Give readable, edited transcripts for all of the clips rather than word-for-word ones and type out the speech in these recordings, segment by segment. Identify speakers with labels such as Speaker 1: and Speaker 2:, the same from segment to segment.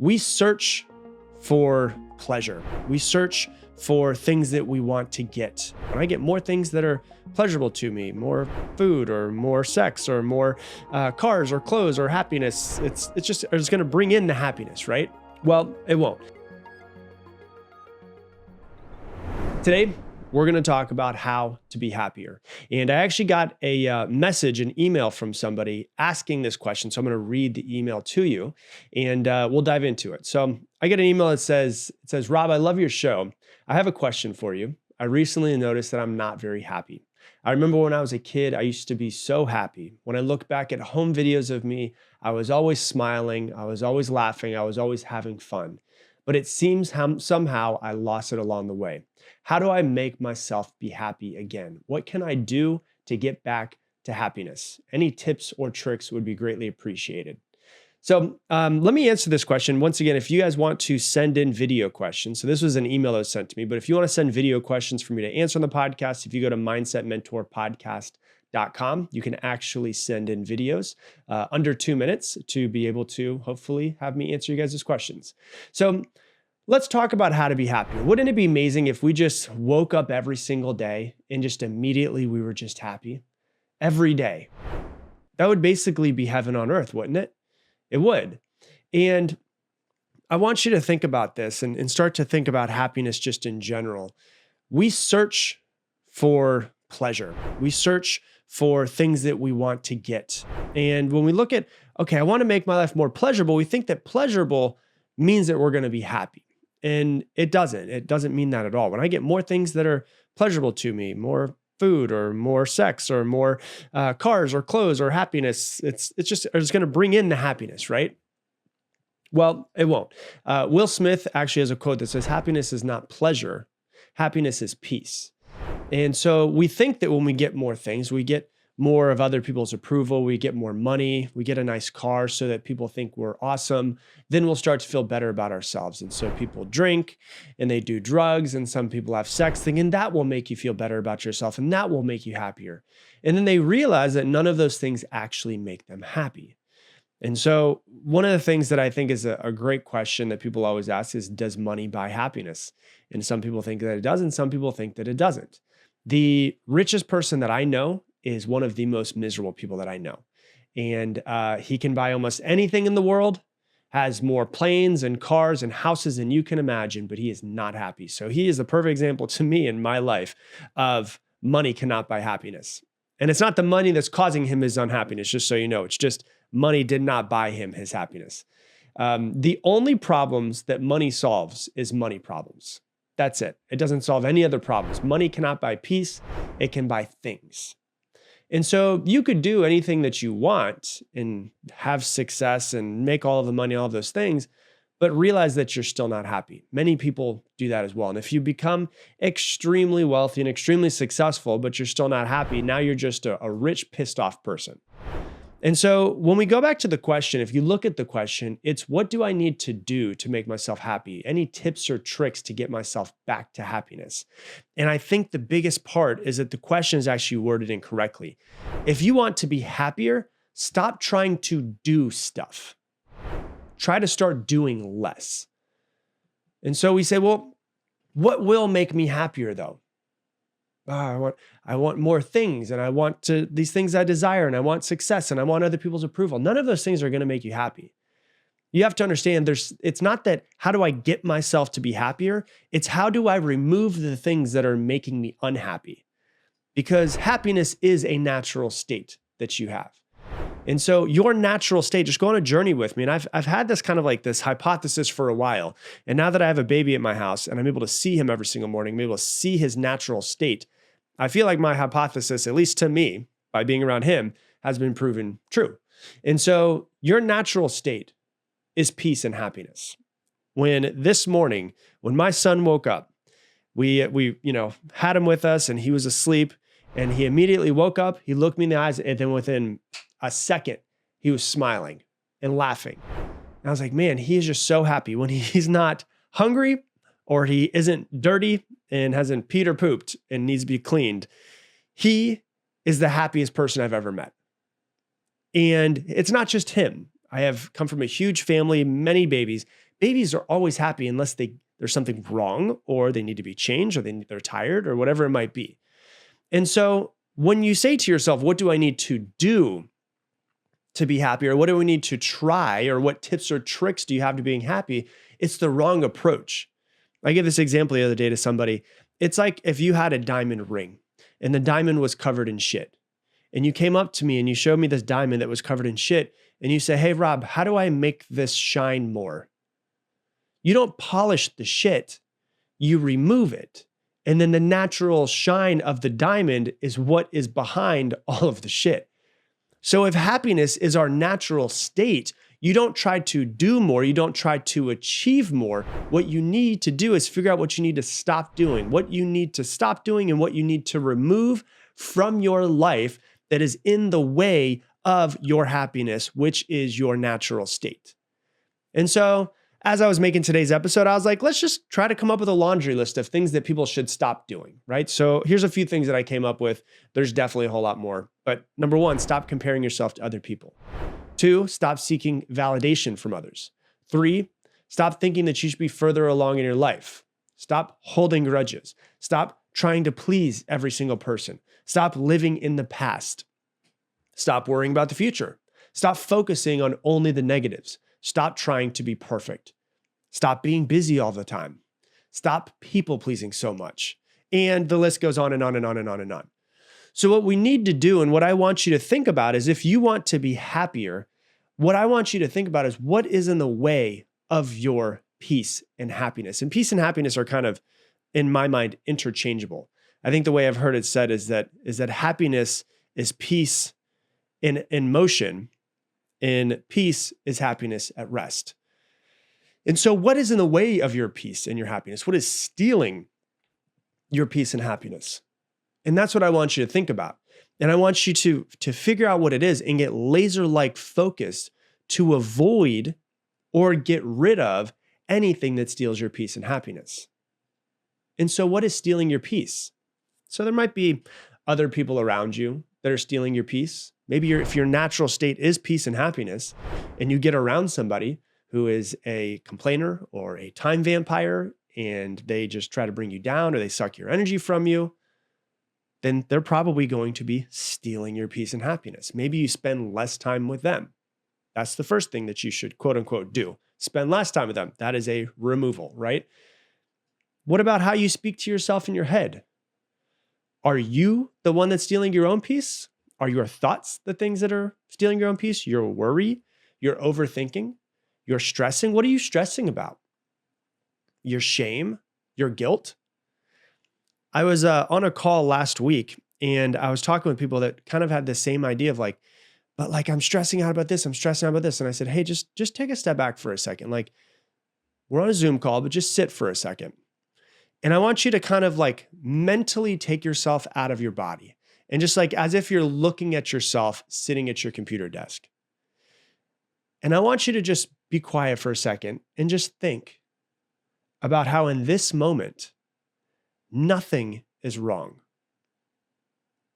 Speaker 1: We search for pleasure. We search for things that we want to get. When I get more things that are pleasurable to me, more food or more sex or more cars or clothes or happiness, it's going to bring in the happiness, right? Well, it won't. Today, we're going to talk about how to be happier. And I actually got a message, an email from somebody asking this question. So I'm going to read the email to you and we'll dive into it. So I get an email that says, Rob, I love your show. I have a question for you. I recently noticed that I'm not very happy. I remember when I was a kid, I used to be so happy. When I look back at home videos of me, I was always smiling. I was always laughing. I was always having fun. But it seems somehow I lost it along the way. How do I make myself be happy again? What can I do to get back to happiness? Any tips or tricks would be greatly appreciated. So let me answer this question. Once again, if you guys want to send in video questions, so this was an email that was sent to me, but if you want to send video questions for me to answer on the podcast, if you go to mindsetmentorpodcast.com, you can actually send in videos under 2 minutes to be able to hopefully have me answer you guys' questions. So let's talk about how to be happier. Wouldn't it be amazing if we just woke up every single day and just immediately we were just happy every day? That would basically be heaven on earth, wouldn't it? It would. And I want you to think about this and start to think about happiness just in general. We search for pleasure. We search for things that we want to get. And when we look at, okay, I want to make my life more pleasurable, we think that pleasurable means that we're going to be happy. And it doesn't. It doesn't mean that at all. When I get more things that are pleasurable to me, more food or more sex or more cars or clothes or happiness, it's going to bring in the happiness, right? Well, it won't. Will Smith actually has a quote that says, happiness is not pleasure. Happiness is peace. And so we think that when we get more things, we get more of other people's approval, we get more money, we get a nice car so that people think we're awesome, then we'll start to feel better about ourselves. And so people drink and they do drugs and some people have sex, thinking that will make you feel better about yourself and that will make you happier. And then they realize that none of those things actually make them happy. And so one of the things that I think is a great question that people always ask is, does money buy happiness? And some people think that it does, and some people think that it doesn't. The richest person that I know is one of the most miserable people that I know. And he can buy almost anything in the world, has more planes and cars and houses than you can imagine, but he is not happy. So he is a perfect example to me in my life of money cannot buy happiness. And it's not the money that's causing him his unhappiness, just so you know. It's just money did not buy him his happiness. The only problems that money solves is money problems. That's it. It doesn't solve any other problems. Money cannot buy peace. It can buy things. And so you could do anything that you want and have success and make all of the money, all of those things, but realize that you're still not happy. Many people do that as well. And if you become extremely wealthy and extremely successful, but you're still not happy, now you're just a rich, pissed off person. And so when we go back to the question, if you look at the question, it's what do I need to do to make myself happy? Any tips or tricks to get myself back to happiness? And I think the biggest part is that the question is actually worded incorrectly. If you want to be happier, stop trying to do stuff. Try to start doing less. And so we say, well, what will make me happier though? I want more things and I want these things I desire and I want success and I want other people's approval. None of those things are going to make you happy. You have to understand it's not that how do I get myself to be happier? It's how do I remove the things that are making me unhappy? Because happiness is a natural state that you have. And so your natural state, just go on a journey with me. And I've had this kind of like this hypothesis for a while. And now that I have a baby at my house and I'm able to see him every single morning, I'm able to see his natural state, I feel like my hypothesis, at least to me, by being around him, has been proven true. And so your natural state is peace and happiness. When this morning, when my son woke up, we had him with us and he was asleep and he immediately woke up, he looked me in the eyes, and then within a second, he was smiling and laughing. And I was like, man, he is just so happy when he's not hungry or he isn't dirty and hasn't peed or pooped and needs to be cleaned. He is the happiest person I've ever met. And it's not just him. I have come from a huge family, many babies. Babies are always happy unless there's something wrong or they need to be changed or they're tired or whatever it might be. And so when you say to yourself, what do I need to do to be happy, or what do we need to try, or what tips or tricks do you have to being happy? It's the wrong approach. I gave this example the other day to somebody. It's like if you had a diamond ring and the diamond was covered in shit. And you came up to me and you showed me this diamond that was covered in shit. And you say, hey, Rob, how do I make this shine more? You don't polish the shit, you remove it. And then the natural shine of the diamond is what is behind all of the shit. So if happiness is our natural state, you don't try to do more. You don't try to achieve more. What you need to do is figure out what you need to stop doing, what you need to stop doing, and what you need to remove from your life that is in the way of your happiness, which is your natural state. And so as I was making today's episode, I was like, let's just try to come up with a laundry list of things that people should stop doing, right? So here's a few things that I came up with. There's definitely a whole lot more. But number one, stop comparing yourself to other people. 2, stop seeking validation from others. 3, stop thinking that you should be further along in your life. Stop holding grudges. Stop trying to please every single person. Stop living in the past. Stop worrying about the future. Stop focusing on only the negatives. Stop trying to be perfect. Stop being busy all the time. Stop people pleasing so much. And the list goes on and on and on and on and on. So what we need to do, and what I want you to think about, is if you want to be happier, what I want you to think about is what is in the way of your peace and happiness. And peace and happiness are kind of, in my mind, interchangeable. I think the way I've heard it said is that happiness is peace in motion, and peace is happiness at rest. And so what is in the way of your peace and your happiness? What is stealing your peace and happiness? And that's what I want you to think about. And I want you to figure out what it is and get laser-like focused to avoid or get rid of anything that steals your peace and happiness. And so what is stealing your peace? So there might be other people around you that are stealing your peace. Maybe if your natural state is peace and happiness, and you get around somebody who is a complainer or a time vampire, and they just try to bring you down or they suck your energy from you, then they're probably going to be stealing your peace and happiness. Maybe you spend less time with them. That's the first thing that you should, quote unquote, do. Spend less time with them. That is a removal, right? What about how you speak to yourself in your head? Are you the one that's stealing your own peace? Are your thoughts the things that are stealing your own peace? Your worry, your overthinking, your stressing? What are you stressing about? Your shame, your guilt? I was on a call last week, and I was talking with people that kind of had the same idea of like, but like, I'm stressing out about this. I'm stressing out about this. And I said, hey, just take a step back for a second. Like, we're on a Zoom call, but just sit for a second. And I want you to kind of like mentally take yourself out of your body, and just like as if you're looking at yourself sitting at your computer desk. And I want you to just be quiet for a second and just think about how in this moment, nothing is wrong.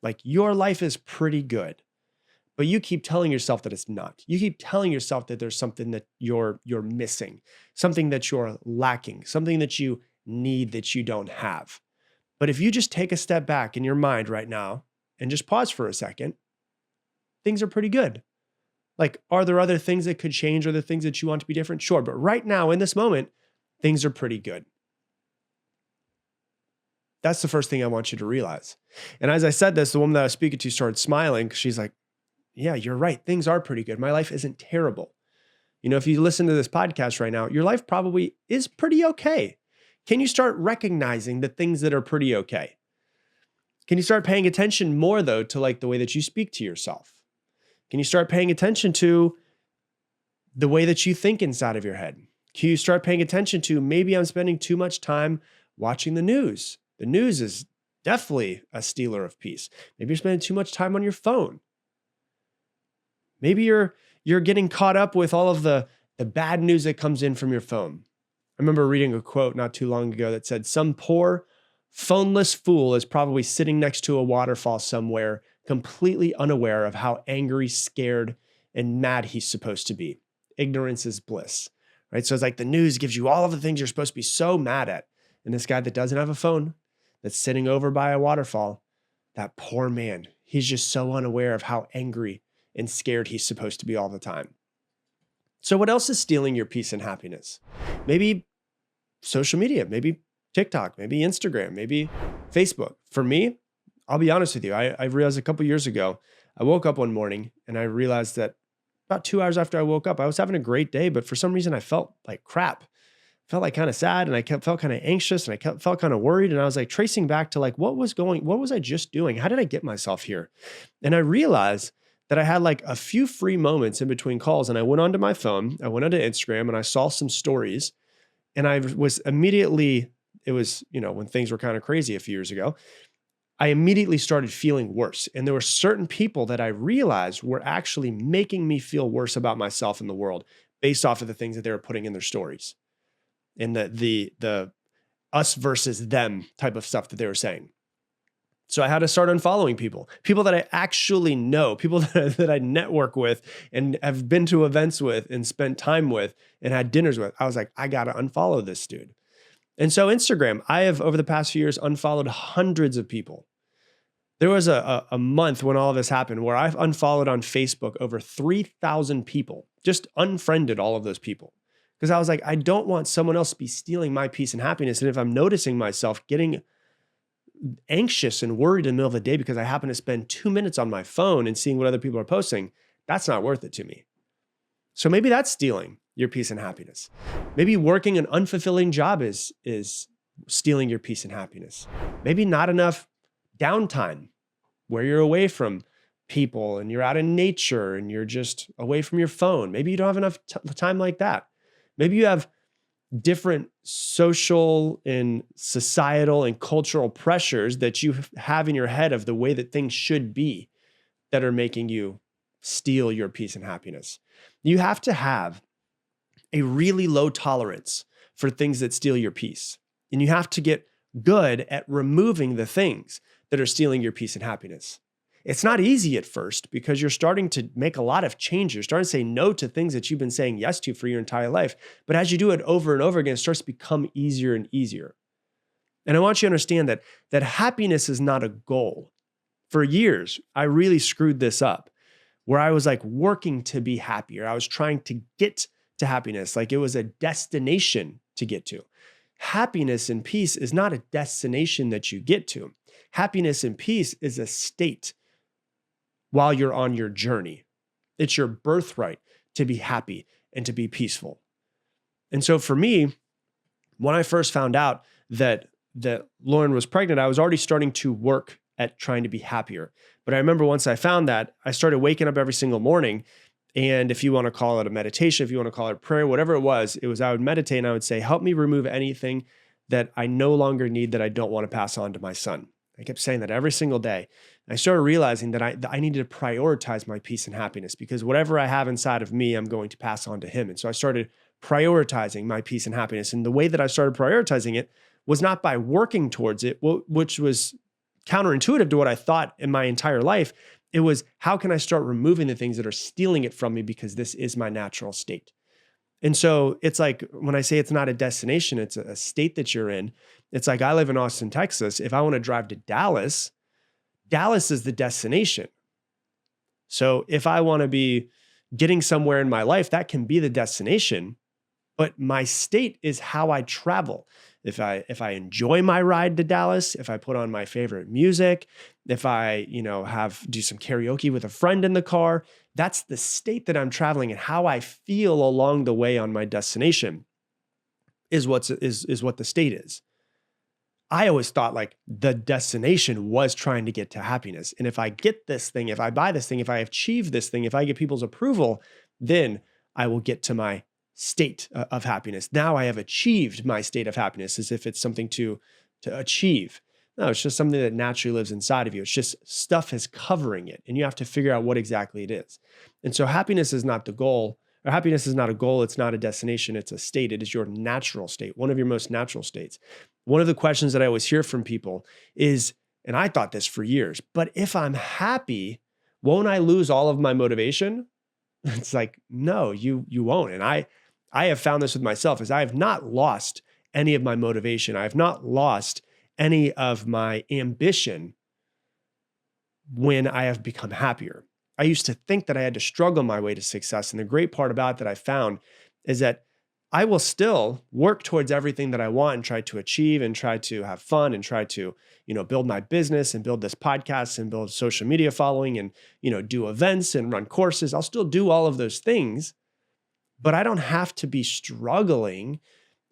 Speaker 1: Like your life is pretty good, but you keep telling yourself that it's not. You keep telling yourself that there's something that you're missing, something that you're lacking, something that you need that you don't have. But if you just take a step back in your mind right now and just pause for a second, things are pretty good. Like, are there other things that could change? Are there things that you want to be different? Sure. But right now in this moment, things are pretty good. That's the first thing I want you to realize. And as I said this, the woman that I was speaking to started smiling because she's like, yeah, you're right. Things are pretty good. My life isn't terrible. You know, if you listen to this podcast right now, your life probably is pretty okay. Can you start recognizing the things that are pretty okay? Can you start paying attention more though to like the way that you speak to yourself? Can you start paying attention to the way that you think inside of your head? Can you start paying attention to maybe I'm spending too much time watching the news? The news is definitely a stealer of peace. Maybe you're spending too much time on your phone. Maybe you're getting caught up with all of the bad news that comes in from your phone. I remember reading a quote not too long ago that said, some poor, phoneless fool is probably sitting next to a waterfall somewhere, completely unaware of how angry, scared, and mad he's supposed to be. ignorance is bliss, right? So it's like the news gives you all of the things you're supposed to be so mad at. And this guy that doesn't have a phone, that's sitting over by a waterfall, that poor man, he's just so unaware of how angry and scared he's supposed to be all the time. So what else is stealing your peace and happiness? Maybe social media, maybe TikTok, maybe Instagram, maybe Facebook. For me, I'll be honest with you. I realized a couple years ago, I woke up one morning and I realized that about 2 hours after I woke up, I was having a great day, but for some reason I felt like crap. I felt like kind of sad, and I felt kind of anxious, and I felt kind of worried. And I was like tracing back to like, what was I just doing? How did I get myself here? And I realized that I had like a few free moments in between calls, and I went onto my phone, I went onto Instagram, and I saw some stories, and I was immediately, it was, when things were kind of crazy a few years ago, I immediately started feeling worse. And there were certain people that I realized were actually making me feel worse about myself in the world based off of the things that they were putting in their stories and the us versus them type of stuff that they were saying. So I had to start unfollowing people that I actually know, people that I network with and have been to events with and spent time with and had dinners with. I was like, I got to unfollow this dude. And so Instagram, I have over the past few years unfollowed hundreds of people. There was a month when all of this happened where I've unfollowed on Facebook over 3,000 people, just unfriended all of those people. Because I was like, I don't want someone else to be stealing my peace and happiness. And if I'm noticing myself getting anxious and worried in the middle of the day because I happen to spend 2 minutes on my phone and seeing what other people are posting, that's not worth it to me. So maybe that's stealing your peace and happiness. Maybe working an unfulfilling job is stealing your peace and happiness. Maybe not enough downtime where you're away from people and you're out in nature and you're just away from your phone. Maybe you don't have enough time like that. Maybe you have different social and societal and cultural pressures that you have in your head of the way that things should be that are making you steal your peace and happiness. You have to have a really low tolerance for things that steal your peace. And you have to get good at removing the things that are stealing your peace and happiness. It's not easy at first because you're starting to make a lot of changes. You're starting to say no to things that you've been saying yes to for your entire life. But as you do it over and over again, it starts to become easier and easier. And I want you to understand that happiness is not a goal. For years, I really screwed this up where I was like working to be happier. I was trying to get to happiness like it was a destination to get to. Happiness and peace is not a destination that you get to. Happiness and peace is a state while you're on your journey. It's your birthright to be happy and to be peaceful. And so for me, when I first found out that Lauren was pregnant, I was already starting to work at trying to be happier. But I remember once I found that, I started waking up every single morning. And if you want to call it a meditation, if you want to call it prayer, whatever it was I would meditate and I would say, help me remove anything that I no longer need that I don't want to pass on to my son. I kept saying that every single day. I started realizing that I needed to prioritize my peace and happiness because whatever I have inside of me, I'm going to pass on to him. And so I started prioritizing my peace and happiness. And the way that I started prioritizing it was not by working towards it, which was counterintuitive to what I thought in my entire life. It was, how can I start removing the things that are stealing it from me because this is my natural state? And so it's like, when I say it's not a destination, it's a state that you're in. It's like, I live in Austin, Texas. If I want to drive to Dallas, Dallas is the destination. So if I want to be getting somewhere in my life, that can be the destination, but my state is how I travel. If I enjoy my ride to Dallas, if I put on my favorite music, if I, do some karaoke with a friend in the car, that's the state that I'm traveling, and how I feel along the way on my destination is what the state is. I always thought like the destination was trying to get to happiness. And if I get this thing, if I buy this thing, if I achieve this thing, if I get people's approval, then I will get to my state of happiness. Now I have achieved my state of happiness, as if it's something to achieve. No, it's just something that naturally lives inside of you. It's just stuff is covering it, and you have to figure out what exactly it is. And so happiness is not the goal, or happiness is not a goal. It's not a destination. It's a state. It is your natural state, one of your most natural states. One of the questions that I always hear from people is, and I thought this for years, but if I'm happy, won't I lose all of my motivation? It's like, no, you won't. And I have found this with myself is I have not lost any of my motivation. I have not lost any of my ambition when I have become happier. I used to think that I had to struggle my way to success. And the great part about it that I found is that I will still work towards everything that I want and try to achieve and try to have fun and try to, build my business and build this podcast and build social media following and, do events and run courses. I'll still do all of those things, but I don't have to be struggling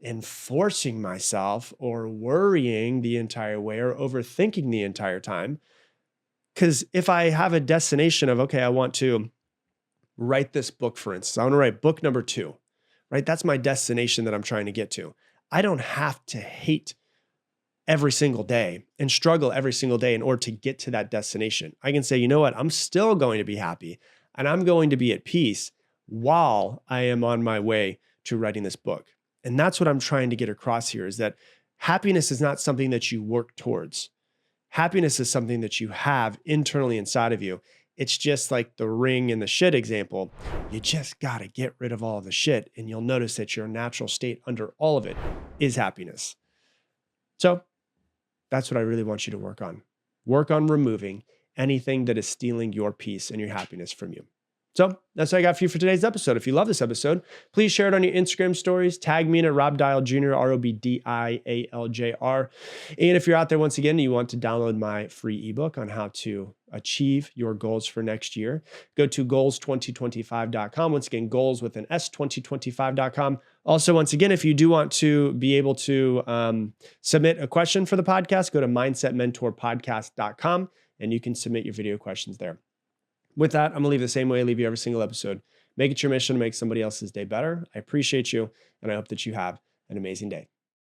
Speaker 1: and forcing myself or worrying the entire way or overthinking the entire time. Because if I have a destination of, okay, I want to write this book, for instance, I want to write book number 2, right? That's my destination that I'm trying to get to. I don't have to hate every single day and struggle every single day in order to get to that destination. I can say, you know what? I'm still going to be happy and I'm going to be at peace while I am on my way to writing this book. And that's what I'm trying to get across here is that happiness is not something that you work towards. Happiness is something that you have internally inside of you. It's just like the ring and the shit example. You just got to get rid of all of the shit and you'll notice that your natural state under all of it is happiness. So that's what I really want you to work on. Work on removing anything that is stealing your peace and your happiness from you. So that's what I got for you for today's episode. If you love this episode, please share it on your Instagram stories. Tag me in at Rob Dial Jr., ROBDIALJR. And if you're out there once again and you want to download my free ebook on how to achieve your goals for next year, go to goals2025.com. Once again, goals with an S, 2025.com. Also, once again, if you do want to be able to submit a question for the podcast, go to mindsetmentorpodcast.com and you can submit your video questions there. With that, I'm going to leave the same way I leave you every single episode. Make it your mission to make somebody else's day better. I appreciate you, and I hope that you have an amazing day.